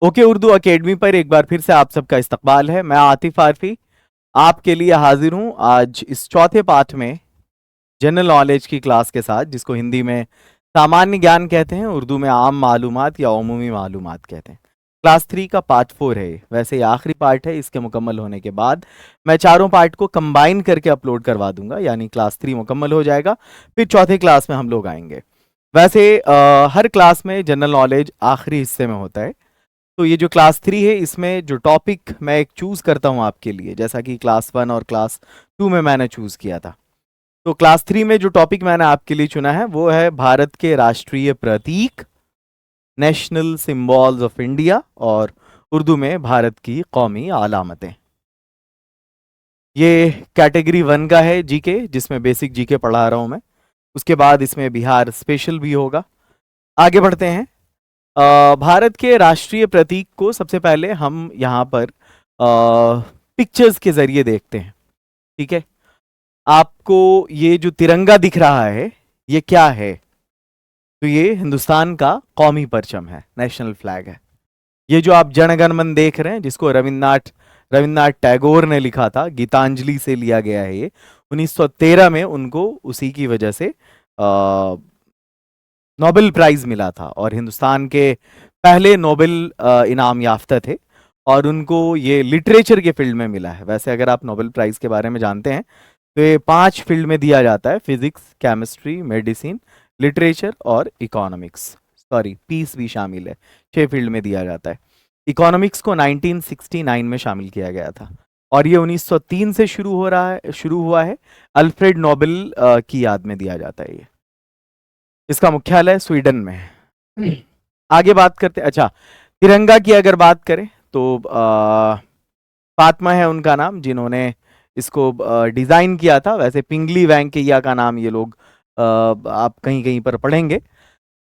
Okay Urdu academy पर एक बार फिर से आप सबका इस्तकबाल है। मैं आतिफ आरफी आपके लिए हाजिर हूं आज इस चौथे पाठ में जनरल नॉलेज की क्लास के साथ, जिसको हिंदी में सामान्य ज्ञान कहते हैं, उर्दू में आम मालूमात या उमूमी मालूमात कहते हैं। क्लास 3 का पार्ट 4 है। वैसे ये आखिरी पार्ट है। इसके मुकम्मल होने के बाद मैं चारों पार्ट को कंबाइन करके अपलोड करवा दूंगा, यानी क्लास 3 मुकम्मल हो जाएगा, फिर चौथे क्लास में हम लोग आएंगे। वैसे हर क्लास में जनरल नॉलेज आखिरी हिस्से में होता है। तो ये जो क्लास 3 है, इसमें जो टॉपिक मैं एक चूज़ करता हूँ आपके लिए, जैसा कि क्लास 1 और क्लास 2 में मैंने चूज़ किया था, तो क्लास 3 में जो टॉपिक मैंने आपके लिए चुना है वो है भारत के राष्ट्रीय प्रतीक, नेशनल सिंबल्स ऑफ इंडिया, और उर्दू में भारत की कौमी अलामतें। ये कैटेगरी 1 का है जीके, जिसमें बेसिक जीके पढ़ा रहा हूँ मैं। उसके बाद इसमें बिहार स्पेशल भी होगा। आगे बढ़ते हैं। भारत के राष्ट्रीय प्रतीक को सबसे पहले हम यहाँ पर पिक्चर्स के जरिए देखते हैं। ठीक है, आपको ये जो तिरंगा दिख रहा है ये क्या है? तो ये हिंदुस्तान का कौमी परचम है, नेशनल फ्लैग है। ये जो आप जन गण मन देख रहे हैं, जिसको रविन्द्रनाथ टैगोर ने लिखा था, गीतांजलि से लिया गया है ये। 1913 में उनको उसी की वजह से नोबेल प्राइज मिला था, और हिंदुस्तान के पहले नोबेल इनाम याफ्ता थे, और उनको ये लिटरेचर के फील्ड में मिला है। वैसे अगर आप नोबेल प्राइज के बारे में जानते हैं तो ये 5 फील्ड में दिया जाता है: फिजिक्स, केमिस्ट्री, मेडिसिन, लिटरेचर और इकोनॉमिक्स। सॉरी, पीस भी शामिल है। 6 फील्ड में दिया जाता है। इकोनॉमिक्स को 1969 में शामिल किया गया था, और ये 1903 से शुरू हुआ है। अल्फ्रेड नोबेल की याद में दिया जाता है ये। इसका मुख्यालय स्वीडन में है। आगे बात करते, अच्छा, तिरंगा की अगर बात करें तो फातिमा है उनका नाम, जिन्होंने इसको डिजाइन किया था। वैसे पिंगली वेंकैया का नाम ये लोग आप कहीं कहीं पर पढ़ेंगे।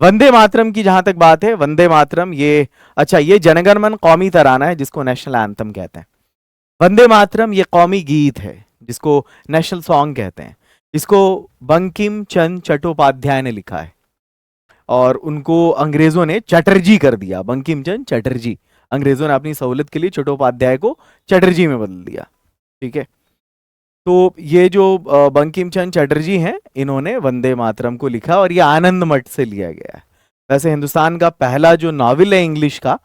वंदे मातरम की जहां तक बात है, वंदे मातरम ये, अच्छा, ये जनगण मन कौमी तराना है, जिसको नेशनल एंथम कहते हैं। वंदे मातरम ये कौमी गीत है, जिसको नेशनल सॉन्ग कहते हैं। इसको बंकिम चंद्र चट्टोपाध्याय ने लिखा है, और उनको अंग्रेजों ने चटर्जी कर दिया। बंकिम चंद्र चटर्जी, अंग्रेजों ने अपनी सहूलत के लिए चट्टोपाध्याय को चटर्जी में बदल दिया। ठीक है, तो ये जो बंकिम चंद्र चटर्जी हैं, इन्होंने वंदे मातरम को लिखा, और ये आनंद मठ से लिया गया है। वैसे हिंदुस्तान का पहला जो नॉवेल है इंग्लिश का,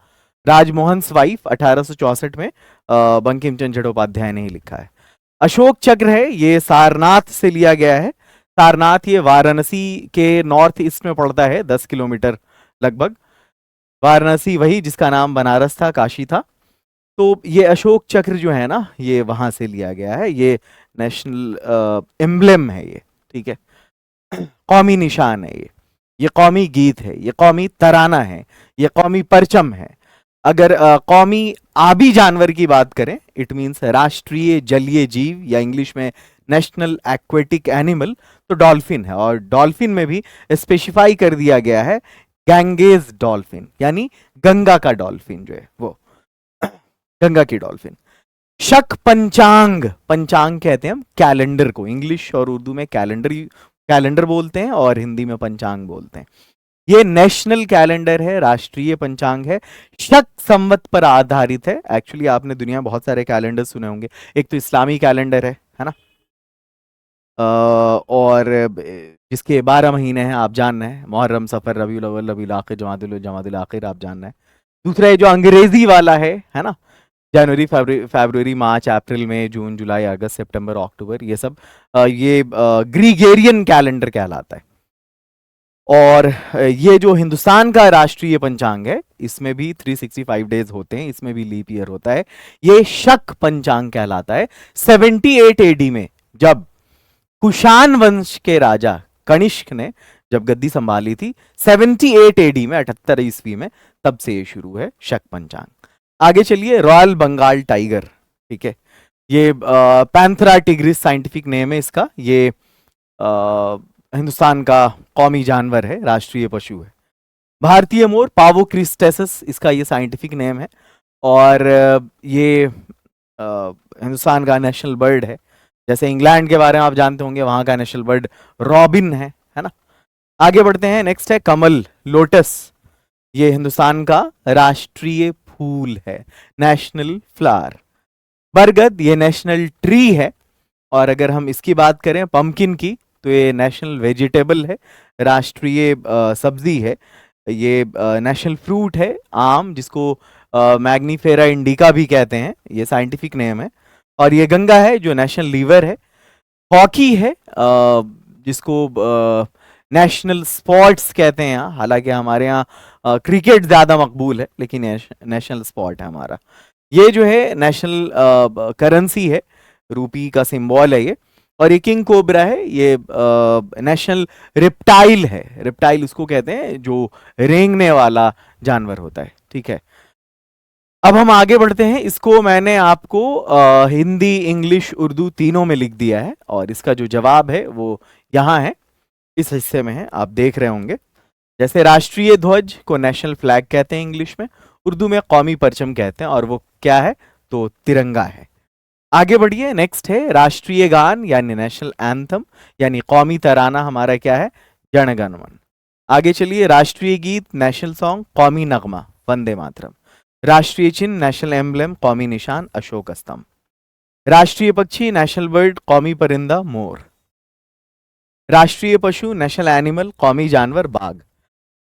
राजमोहन स्वाइफ, 1864 में बंकिम चंद्र चट्टोपाध्याय ने ही लिखा है। अशोक चक्र है, ये सारनाथ से लिया गया है। सारनाथ ये वाराणसी के नॉर्थ ईस्ट में पड़ता है, 10 किलोमीटर लगभग। वाराणसी वही जिसका नाम बनारस था, काशी था। तो ये अशोक चक्र जो है ना, ये वहां से लिया गया है। ये नेशनल एम्ब्लेम है ये। ठीक है, कौमी निशान है ये कौमी गीत है, ये कौमी तराना है, ये कौमी परचम है। अगर कौमी आबी जानवर की बात करें, इट मीन्स राष्ट्रीय जलीय जीव, या इंग्लिश में नेशनल एक्वेटिक एनिमल, तो डॉल्फिन है। और डॉल्फिन में भी स्पेसिफाई कर दिया गया है गैंगेज डॉल्फिन, यानी गंगा का डॉल्फिन जो है वो, गंगा की डॉल्फिन। शक पंचांग, पंचांग कहते हैं हम कैलेंडर को, इंग्लिश और उर्दू में कैलेंडर बोलते हैं, और हिंदी में पंचांग बोलते हैं। ये नेशनल कैलेंडर है, राष्ट्रीय पंचांग है, शक संवत पर आधारित है। एक्चुअली आपने दुनिया में बहुत सारे कैलेंडर सुने होंगे। एक तो इस्लामी कैलेंडर है ना, और जिसके 12 महीने हैं, आप जानना है, मुहर्रम, सफर, रबीउल अव्वल, रबीउल आखिर, जमादुल आखिर, आप जानना है। दूसरा है जो अंग्रेजी वाला है ना, जनवरी, फरवरी, मार्च, अप्रैल, मई, जून, जुलाई, अगस्त, सितंबर, अक्टूबर, ये सब ये ग्रीगेरियन कैलेंडर कहलाता है। और ये जो हिंदुस्तान का राष्ट्रीय पंचांग है, इसमें भी 365 डेज होते हैं, इसमें भी लीप ईयर होता है। ये शक पंचांग कहलाता है। 78 एडी में, जब कुषाण वंश के राजा कनिष्क ने जब गद्दी संभाली थी, 78 एडी में, 78 ईस्वी में, तब से ये शुरू है शक पंचांग। आगे चलिए, रॉयल बंगाल टाइगर। ठीक है, ये पैंथरा टिग्रिस साइंटिफिक नेम है इसका। ये हिंदुस्तान का कौमी जानवर है, राष्ट्रीय पशु है। भारतीय मोर, पावो क्रिस्टेसस, इसका ये साइंटिफिक नेम है, और ये हिंदुस्तान का नेशनल बर्ड है। जैसे इंग्लैंड के बारे में आप जानते होंगे, वहां का नेशनल बर्ड रॉबिन है ना। आगे बढ़ते हैं, नेक्स्ट है कमल, लोटस। ये हिंदुस्तान का राष्ट्रीय फूल है, नेशनल फ्लावर। बरगद ये नेशनल ट्री है। और अगर हम इसकी बात करें पम्पकिन की, तो ये नेशनल वेजिटेबल है, राष्ट्रीय सब्जी है। ये नेशनल फ्रूट है आम, जिसको मैग्नीफेरा इंडिका भी कहते हैं, ये साइंटिफिक नेम है। और ये गंगा है जो नेशनल लीवर है। हॉकी है जिसको नेशनल स्पोर्ट्स कहते हैं यहाँ, हालांकि हमारे यहाँ क्रिकेट ज़्यादा मकबूल है, लेकिन नेशनल स्पोर्ट है हमारा। ये जो है नेशनल करेंसी है, रूपी का सिंबल है ये। और ये किंग कोबरा है, ये नेशनल रिप्टाइल है। रिप्टाइल उसको कहते हैं जो रेंगने वाला जानवर होता है, ठीक है। अब हम आगे बढ़ते हैं। इसको मैंने आपको हिंदी, इंग्लिश, उर्दू तीनों में लिख दिया है, और इसका जो जवाब है वो यहाँ है, इस हिस्से में है, आप देख रहे होंगे। जैसे राष्ट्रीय ध्वज को नेशनल फ्लैग कहते हैं इंग्लिश में, उर्दू में कौमी परचम कहते हैं, और वो क्या है, तो तिरंगा है। आगे बढ़िए, नेक्स्ट है राष्ट्रीय गान यानी नेशनल एंथम, यानी कौमी तराना हमारा क्या है, जन गण मन। आगे चलिए, राष्ट्रीय गीत नेशनल सॉन्ग, कौमी नगमा वंदे मातरम। राष्ट्रीय चिन्ह नेशनल एम्बलम, कौमी निशान अशोक स्तंभ। राष्ट्रीय पक्षी नेशनल बर्ड, कौमी परिंदा मोर। राष्ट्रीय पशु नेशनल एनिमल, कौमी जानवर बाघ।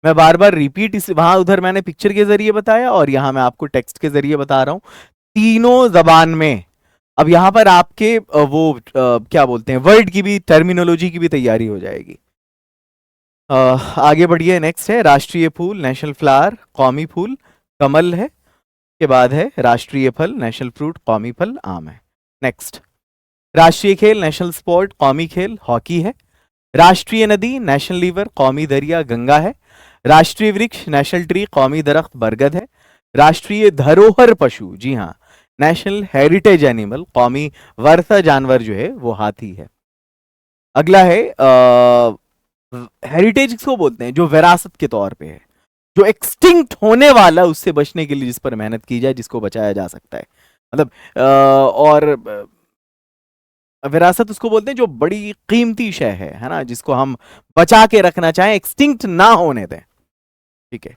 मैं बार बार रिपीट, इस वहां उधर मैंने पिक्चर के जरिए बताया, और यहां मैं आपको टेक्स्ट के जरिए बता रहा हूं, तीनों जबान में। अब यहां पर आपके वो क्या बोलते हैं, वर्ड की भी, टर्मिनोलॉजी की भी तैयारी हो जाएगी। आगे बढ़िए, नेक्स्ट है राष्ट्रीय फूल नेशनल फ्लावर, कौमी फूल कमल है। के बाद है राष्ट्रीय फल नेशनल फ्रूट, कौमी फल आम है। नेक्स्ट, राष्ट्रीय खेल नेशनल स्पोर्ट, कौमी खेल हॉकी है। राष्ट्रीय नदी नेशनल रिवर, कौमी दरिया गंगा है। राष्ट्रीय वृक्ष नेशनल ट्री, कौमी दरख्त बरगद है। राष्ट्रीय धरोहर पशु, जी हाँ, नेशनल हेरिटेज एनिमल, कौमी वर्षा जानवर जो है वो हाथी है। अगला है हेरिटेज किसको बोलते हैं, जो विरासत के तौर पे है, जो एक्सटिंक्ट होने वाला, उससे बचने के लिए जिस पर मेहनत की जाए, जिसको बचाया जा सकता है। मतलब और विरासत उसको बोलते हैं जो बड़ी कीमती शय है ना, जिसको हम बचा के रखना चाहें, एक्सटिंक्ट ना होने दें, ठीक है।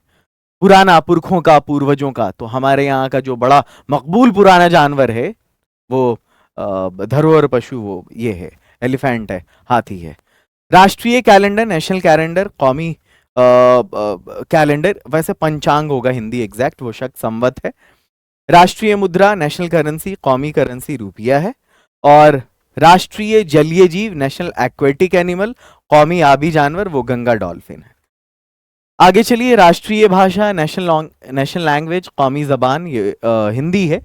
पुराना, पुरखों का, पूर्वजों का। तो हमारे यहाँ का जो बड़ा मकबूल पुराना जानवर है वो धरोहर पशु, वो ये है, एलिफेंट है, हाथी है। राष्ट्रीय कैलेंडर नेशनल कैलेंडर, कौमी कैलेंडर, वैसे पंचांग होगा हिंदी एग्जैक्ट, वो शक संवत है। राष्ट्रीय मुद्रा नेशनल करेंसी, कौमी करेंसी रुपया है। और राष्ट्रीय जलीय जीव नेशनल एक्वेटिक एनिमल, कौमी आबी जानवर वो गंगा डॉल्फिन है। आगे चलिए, राष्ट्रीय भाषा नेशनल लैंग्वेज, कौमी जबान, ये हिंदी है,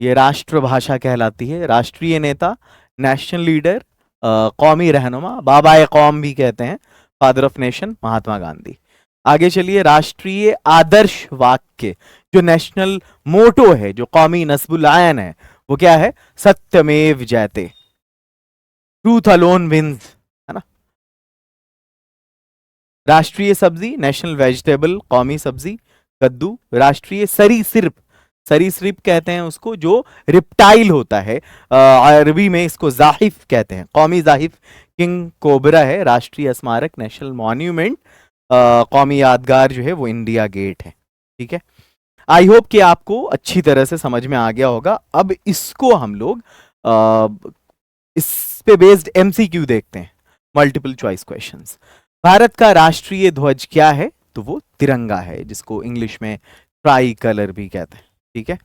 ये राष्ट्रभाषा कहलाती है। राष्ट्रीय नेता नेशनल लीडर, कौमी रहनुमा, बाबा ए कौम भी कहते हैं, father of nation Mahatma Gandhi. आगे चलिए, राष्ट्रीय आदर्श वाक्य, जो नेशनल मोटो है, जो कौमी नस्बुल आयन है, वो क्या है, सत्यमेव जयते, ट्रूथ अलोन विंस, है ना। राष्ट्रीय सब्जी नेशनल वेजिटेबल, कौमी सब्जी कद्दू। राष्ट्रीय सरीसृप, सरीसृप कहते हैं उसको जो रिप्टाइल होता है, अरबी में इसको जाहिफ कहते हैं, कौमी जाहिफ किंग कोबरा है। राष्ट्रीय स्मारक नेशनल मॉन्यूमेंट, कौमी यादगार जो है वो इंडिया गेट है, ठीक है। आई होप कि आपको अच्छी तरह से समझ में आ गया होगा। अब इसको हम लोग इस पे बेस्ड एमसीक्यू देखते हैं, मल्टीपल चॉइस क्वेश्चंस। भारत का राष्ट्रीय ध्वज क्या है, तो वो तिरंगा है, जिसको इंग्लिश में ट्राई कलर भी कहते हैं, ठीक है।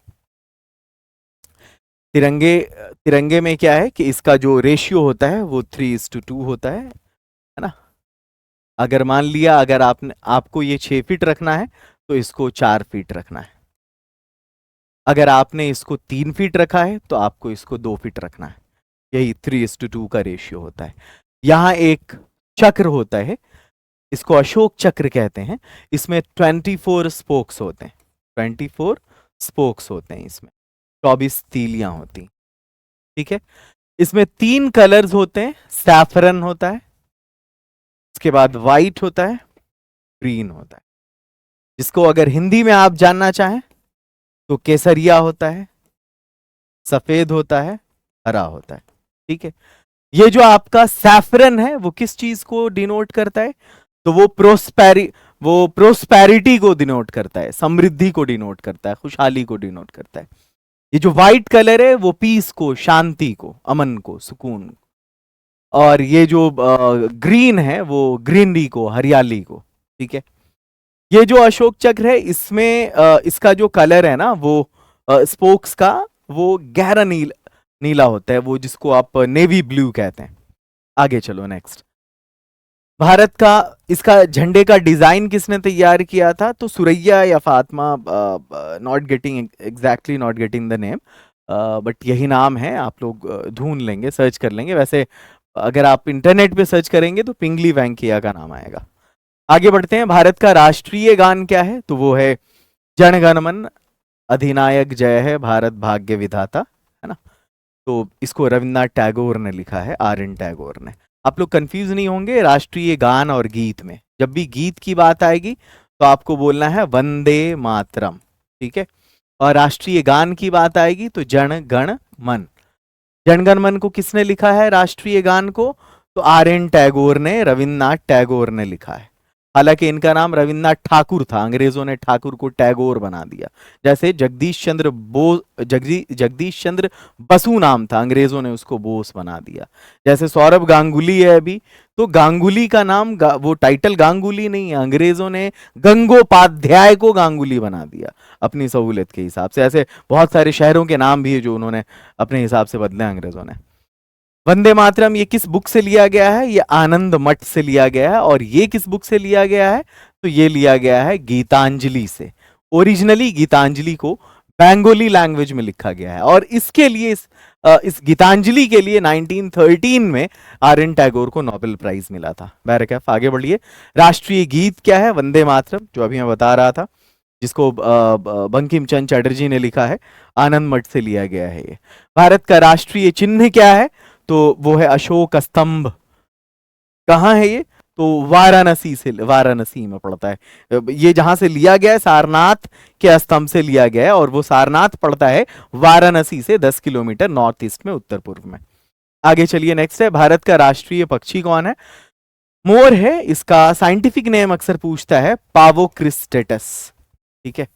तिरंगे में क्या है कि इसका जो रेशियो होता है वो 3:2 होता है ना। अगर मान लिया, अगर आपको ये 6 फीट रखना है तो इसको 4 फीट रखना है। अगर आपने इसको 3 फीट रखा है तो आपको इसको 2 फीट रखना है। यही 3:2 का रेशियो होता है। यहाँ एक चक्र होता है, इसको अशोक चक्र कहते हैं। इसमें 24 स्पोक्स होते हैं, 24 स्पोक्स होते हैं, इसमें 24 तीलियां होती, ठीक है। इसमें 3 कलर्स होते हैं, सैफरन होता है, उसके बाद व्हाइट होता है, ग्रीन होता है। जिसको अगर हिंदी में आप जानना चाहें तो केसरिया होता है, सफेद होता है, हरा होता है, ठीक है। ये जो आपका सैफरन है वो किस चीज को डिनोट करता है, तो वो वो प्रोस्पेरिटी को डिनोट करता है, समृद्धि को डिनोट करता है, खुशहाली को डिनोट करता है। ये जो व्हाइट कलर है वो पीस को, शांति को, अमन को, सुकून को। और ये जो ग्रीन है वो ग्रीनरी को, हरियाली को। ठीक है, ये जो अशोक चक्र है इसमें इसका जो कलर है ना वो स्पोक्स का वो गहरा नीला होता है, वो जिसको आप नेवी ब्लू कहते हैं। आगे चलो नेक्स्ट। भारत का इसका झंडे का डिजाइन किसने तैयार किया था? तो सुरैया या Fatima, not getting exactly, not getting the name, but यही नाम है। आप लोग ढूंढ लेंगे, सर्च कर लेंगे। वैसे अगर आप इंटरनेट पे सर्च करेंगे तो पिंगली वेंकैया का नाम आएगा। आगे बढ़ते हैं। भारत का राष्ट्रीय गान क्या है? तो वो है जन गण मन अधिनायक जय है भारत भाग्य विधाता, है ना। तो इसको रविन्द्रनाथ टैगोर ने लिखा है, आर एन टैगोर ने। आप लोग कंफ्यूज नहीं होंगे राष्ट्रीय गान और गीत में। जब भी गीत की बात आएगी तो आपको बोलना है वंदे मातरम, ठीक है। और राष्ट्रीय गान की बात आएगी तो जन गण मन। जन गण मन को किसने लिखा है, राष्ट्रीय गान को? तो आर एन टैगोर ने, रविन्द्रनाथ टैगोर ने लिखा है। हालांकि इनका नाम रविन्द्रनाथ ठाकुर था, अंग्रेजों ने ठाकुर को टैगोर बना दिया। जैसे जगदीश चंद्र बसु नाम था, अंग्रेजों ने उसको बोस बना दिया। जैसे सौरभ गांगुली है अभी, तो गांगुली का नाम वो टाइटल गांगुली नहीं है, अंग्रेजों ने गंगोपाध्याय को गांगुली बना दिया अपनी सहूलियत के हिसाब से। ऐसे बहुत सारे शहरों के नाम भी है जो उन्होंने अपने हिसाब से बदले अंग्रेजों ने। वंदे मातरम ये किस बुक से लिया गया है? ये आनंद मठ से लिया गया है। और ये किस बुक से लिया गया है? तो ये लिया गया है गीतांजलि से। ओरिजिनली गीतांजलि को बंगाली लैंग्वेज में लिखा गया है। और इसके लिए इस गीतांजलि के लिए 1913 में आर एन टैगोर को नोबेल प्राइज मिला था। बैरकैफ आगे बढ़िए। राष्ट्रीय गीत क्या है? वंदे मातरम, जो अभी मैं बता रहा था, जिसको बंकिम चंद्र चटर्जी ने लिखा है, आनंद मठ से लिया गया है ये। भारत का राष्ट्रीय चिन्ह क्या है? तो वो है अशोक स्तंभ। कहाँ है ये? तो वाराणसी से, वाराणसी में पड़ता है ये। जहां से लिया गया है सारनाथ के स्तंभ से लिया गया है, और वो सारनाथ पड़ता है वाराणसी से 10 किलोमीटर नॉर्थ ईस्ट में, उत्तर पूर्व में। आगे चलिए नेक्स्ट है। भारत का राष्ट्रीय पक्षी कौन है? मोर है। इसका साइंटिफिक नेम अक्सर पूछता है, पावोक्रिस्टेटस। ठीक है,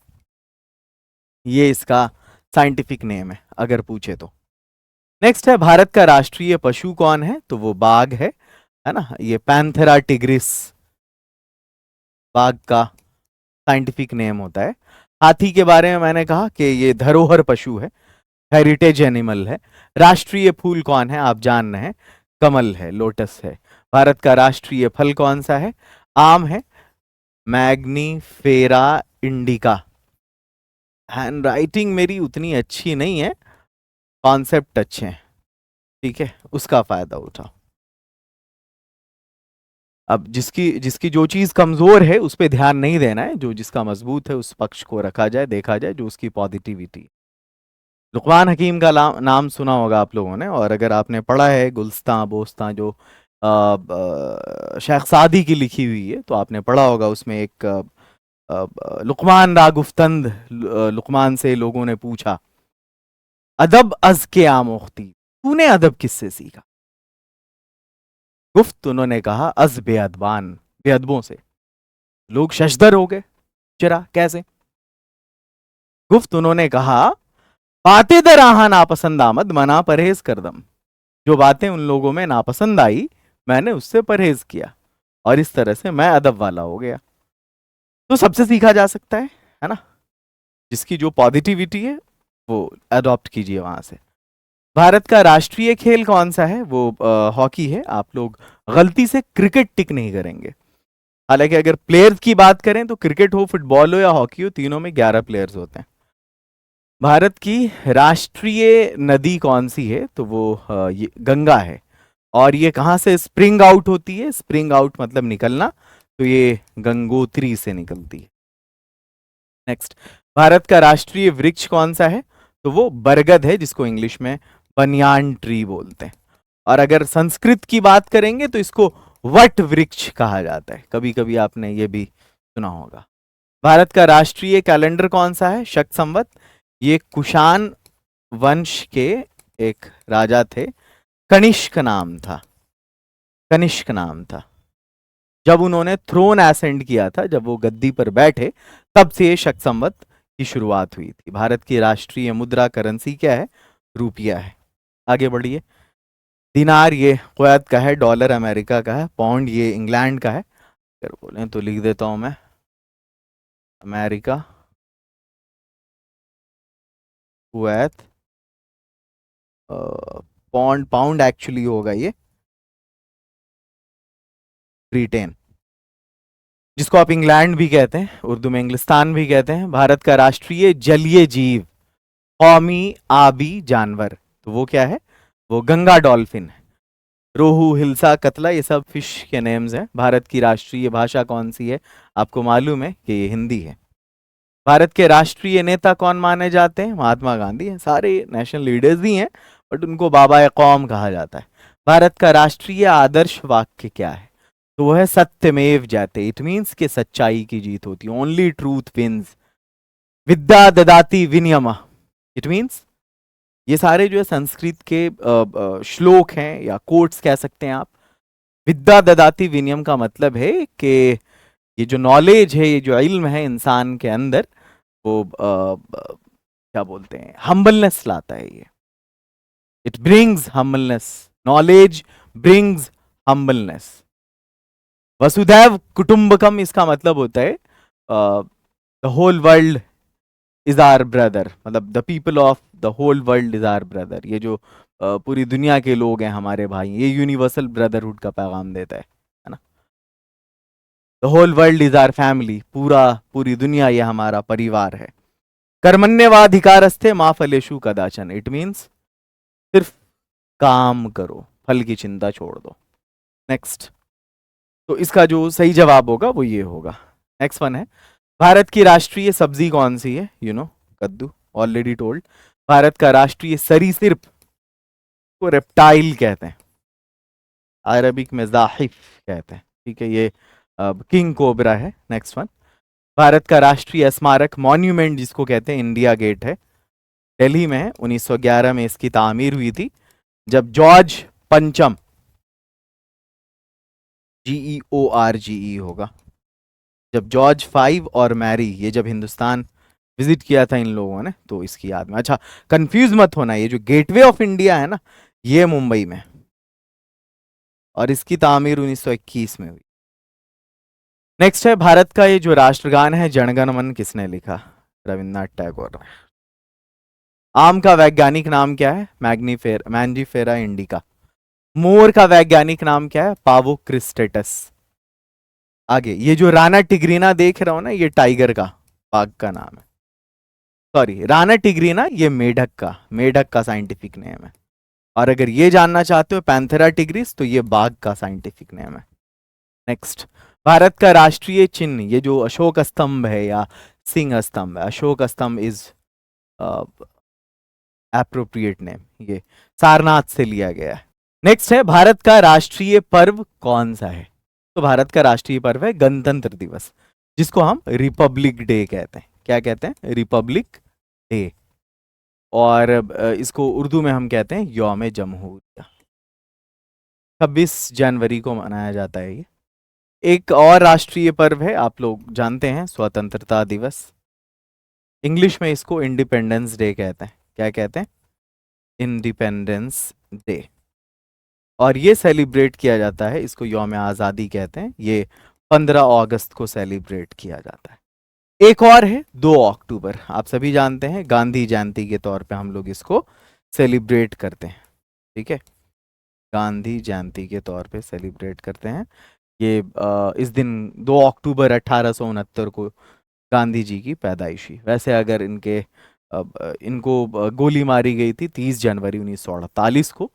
ये इसका साइंटिफिक नेम है अगर पूछे तो। नेक्स्ट है, भारत का राष्ट्रीय पशु कौन है? तो वो बाघ है ना। ये पैंथेरा टिग्रिस बाघ का साइंटिफिक नेम होता है। हाथी के बारे में मैंने कहा कि ये धरोहर पशु है, हेरिटेज एनिमल है। राष्ट्रीय फूल कौन है? आप जान रहे हैं, कमल है, लोटस है। भारत का राष्ट्रीय फल कौन सा है? आम है, मैग्नीफेरा इंडिका। हैंड राइटिंग मेरी उतनी अच्छी नहीं है, कॉन्सेप्ट अच्छे हैं, ठीक है, उसका फायदा उठाओ। अब जिसकी जिसकी जो चीज कमजोर है उस पर ध्यान नहीं देना है, जो जिसका मजबूत है उस पक्ष को रखा जाए, देखा जाए, जो उसकी पॉजिटिविटी। लुकमान हकीम का नाम सुना होगा आप लोगों ने, और अगर आपने पढ़ा है गुलस्तां बोस्तां जो शेख सादी की लिखी हुई है, तो आपने पढ़ा होगा उसमें एक लुकमान रा गुफ्तंद, लुकमान से लोगों ने पूछा, अदब अज के आमोख्ती, तूने अदब किससे सीखा? गुफ्त, उन्होंने कहा, अज बेअदबान, बेअदबों से। लोग शशदर हो गए, चिरा कैसे? गुफ्त, उन्होंने कहा, बातें दराहा नापसंद आमद, मना परहेज कर दम। जो बातें उन लोगों में नापसंद आई मैंने उससे परहेज किया, और इस तरह से मैं अदब वाला हो गया। तो सबसे सीखा जा सकता है ना। जिसकी जो पॉजिटिविटी है वो अडॉप्ट कीजिए वहां से। भारत का राष्ट्रीय खेल कौन सा है? वो हॉकी है। आप लोग गलती से क्रिकेट टिक नहीं करेंगे। हालांकि अगर प्लेयर्स की बात करें तो क्रिकेट हो, फुटबॉल हो या हॉकी हो, तीनों में 11 प्लेयर्स होते हैं। भारत की राष्ट्रीय नदी कौन सी है? तो वो ये गंगा है। और ये कहां से स्प्रिंग आउट होती है? स्प्रिंग आउट मतलब निकलना, तो ये गंगोत्री से निकलती है। नेक्स्ट, भारत का राष्ट्रीय वृक्ष कौन सा है? तो वो बरगद है, जिसको इंग्लिश में बनियान ट्री बोलते हैं। और अगर संस्कृत की बात करेंगे तो इसको वट वृक्ष कहा जाता है, कभी कभी आपने ये भी सुना होगा। भारत का राष्ट्रीय कैलेंडर कौन सा है? शक संवत। ये कुषाण वंश के एक राजा थे, कनिष्क नाम था, कनिष्क नाम था। जब उन्होंने थ्रोन एसेंड किया था, जब वो गद्दी पर बैठे, तब से शक संवत की शुरुआत हुई थी। भारत की राष्ट्रीय मुद्रा करेंसी क्या है? रुपया है। आगे बढ़िए। दिनार ये कुवैत का है, डॉलर अमेरिका का है, पाउंड ये इंग्लैंड का है। अगर बोलें तो लिख देता हूं मैं, America, Kuwait, pound, pound actually होगा ये ब्रिटेन, जिसको आप इंग्लैंड भी कहते हैं, उर्दू में इंग्लिस्तान भी कहते हैं। भारत का राष्ट्रीय जलीय जीव, कौमी आबी जानवर, तो वो क्या है? वो गंगा डॉल्फिन है। रोहू, हिल्सा, कतला, ये सब फिश के नेम्स हैं। भारत की राष्ट्रीय भाषा कौन सी है? आपको मालूम है कि ये हिंदी है। भारत के राष्ट्रीय नेता कौन माने जाते हैं? महात्मा गांधी हैं। सारे नेशनल लीडर्स ही हैं, बट उनको बाबा ए कौम कहा जाता है। भारत का राष्ट्रीय आदर्श वाक्य क्या है? तो वो है सत्यमेव जयते। इट मीन्स कि सच्चाई की जीत होती है, ओनली ट्रूथ विंस। विद्या ददाति विनियम, इट मीन्स, ये सारे जो है संस्कृत के श्लोक हैं या कोट्स कह सकते हैं आप। विद्या ददाति विनियम का मतलब है कि ये जो नॉलेज है, ये जो इल्म है इंसान के अंदर, वो क्या बोलते हैं, हम्बलनेस लाता है ये। It brings humbleness, knowledge brings humbleness. वसुधैव कुटुंबकम, इसका मतलब होता है the whole world is our brother, मतलब the people of the whole world is our brother. ये जो पूरी दुनिया के लोग हैं हमारे भाई, ये यूनिवर्सल ब्रदरहुड का पैगाम देता है ना। The whole world is our family, पूरी दुनिया ये हमारा परिवार है। कर्मण्यवाधिकारस्थे मा फलेषु कदाचन, इट मीन्स सिर्फ काम करो, फल की चिंता छोड़ दो। नेक्स्ट, तो इसका जो सही जवाब होगा वो ये होगा। नेक्स्ट वन है, भारत की राष्ट्रीय सब्जी कौन सी है? यू नो, कद्दू, ऑलरेडी टोल्ड। भारत का राष्ट्रीय सरीसृप को रेप्टाइल कहते हैं, अरबिक में जाहिफ कहते हैं, ठीक है, ये किंग कोबरा है। नेक्स्ट वन, भारत का राष्ट्रीय स्मारक मॉन्यूमेंट जिसको कहते हैं इंडिया गेट है, दिल्ली में है। 1911 में इसकी तामीर हुई थी, जब जॉर्ज पंचम, GEORGE होगा, जब जॉर्ज फाइव और मैरी, ये जब हिंदुस्तान विजिट किया था इन लोगों ने, तो इसकी याद में। अच्छा, कंफ्यूज मत होना, ये जो गेटवे ऑफ इंडिया है ना, ये मुंबई में, और इसकी तामीर 1921 में हुई। नेक्स्ट है, भारत का ये जो राष्ट्रगान है जनगण मन, किसने लिखा? रविन्द्रनाथ टैगोर ने। आम का वैज्ञानिक नाम क्या है? Mangifera indica. मोर का वैज्ञानिक नाम क्या है? पावोक्रिस्टेटस। आगे, ये जो राना टिग्रीना देख रहा हो ना, ये टाइगर का, बाघ का नाम है। सॉरी, राना टिग्रीना ये मेढक का साइंटिफिक नेम है। और अगर ये जानना चाहते हो पैंथेरा टिग्रिस, तो ये बाघ का साइंटिफिक नेम है। नेक्स्ट, भारत का राष्ट्रीय चिन्ह, ये जो अशोक स्तंभ है या सिंह स्तंभ है, अशोक स्तंभ इज एप्रोप्रिएट नेम, ये सारनाथ से लिया गया है। नेक्स्ट है, भारत का राष्ट्रीय पर्व कौन सा है? तो भारत का राष्ट्रीय पर्व है गणतंत्र दिवस, जिसको हम रिपब्लिक डे कहते हैं। क्या कहते हैं? Republic day. और इसको उर्दू में हम कहते हैं यौम जमहूरिया। 26 जनवरी को मनाया जाता है ये। एक और राष्ट्रीय पर्व है, आप लोग जानते हैं, स्वतंत्रता दिवस। इंग्लिश में इसको इंडिपेंडेंस डे कहते हैं। क्या कहते हैं? Independence day. और ये सेलिब्रेट किया जाता है, इसको यौम आज़ादी कहते हैं। ये 15 अगस्त को सेलिब्रेट किया जाता है। एक और है 2 अक्टूबर, आप सभी जानते हैं, गांधी जयंती के तौर पे हम लोग इसको सेलिब्रेट करते हैं। ठीक है, गांधी जयंती के तौर पे सेलिब्रेट करते हैं। ये इस दिन 2 अक्टूबर 1869 को गांधी जी की पैदाइश हुई। वैसे अगर इनको गोली मारी गई थी 30 जनवरी 1948 को,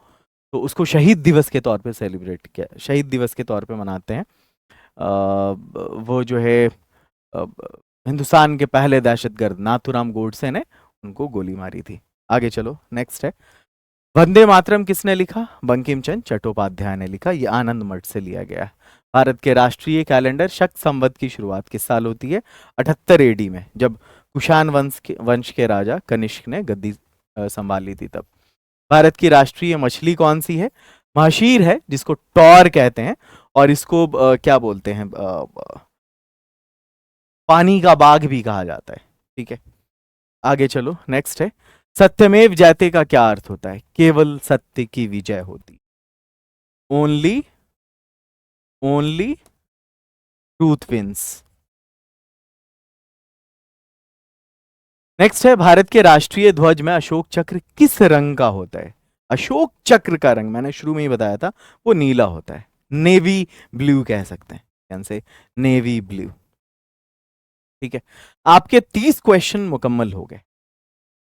तो उसको शहीद दिवस के तौर पे सेलिब्रेट किया, शहीद दिवस के तौर पे मनाते हैं। वो जो है हिंदुस्तान के पहले दहशतगर्द नाथूराम गोडसे ने उनको गोली मारी थी। आगे चलो, नेक्स्ट है, वंदे मातरम किसने लिखा? बंकिम चंद्र चट्टोपाध्याय ने लिखा। ये आनंद मठ से लिया गया। भारत के राष्ट्रीय कैलेंडर शक संवत की शुरुआत किस साल होती है? 78 AD में, जब कुषाण वंश के राजा कनिष्क ने गद्दी संभाली थी तब। भारत की राष्ट्रीय मछली कौन सी है? महशीर है, जिसको टॉर कहते हैं, और इसको क्या बोलते हैं, पानी का बाग भी कहा जाता है। ठीक है, आगे चलो, नेक्स्ट है, सत्यमेव जयते का क्या अर्थ होता है? केवल सत्य की विजय होती, only only truth wins. Next है, भारत के राष्ट्रीय ध्वज में अशोक चक्र किस रंग का होता है? अशोक चक्र का रंग मैंने शुरू में ही बताया था, वो नीला होता है, नेवी ब्लू कह सकते हैं, यानी से नेवी ब्लू। ठीक है, आपके 30 क्वेश्चन मुकम्मल हो गए।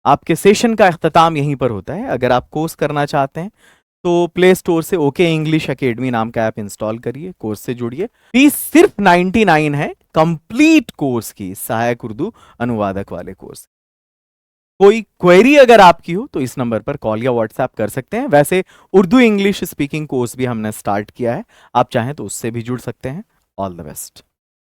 आपके सेशन का अख्ताम यहीं पर होता है। अगर आप कोर्स करना चाहते हैं तो प्ले स्टोर से ओके इंग्लिश एकेडमी नाम का ऐप इंस्टॉल करिए, कोर्स से जुड़िए। फीस सिर्फ 99 है कंप्लीट कोर्स की, सहायक उर्दू अनुवादक वाले कोर्स। कोई क्वेरी अगर आपकी हो तो इस नंबर पर कॉल या व्हाट्सएप कर सकते हैं। वैसे उर्दू इंग्लिश स्पीकिंग कोर्स भी हमने स्टार्ट किया है, आप चाहें तो उससे भी जुड़ सकते हैं। All the best.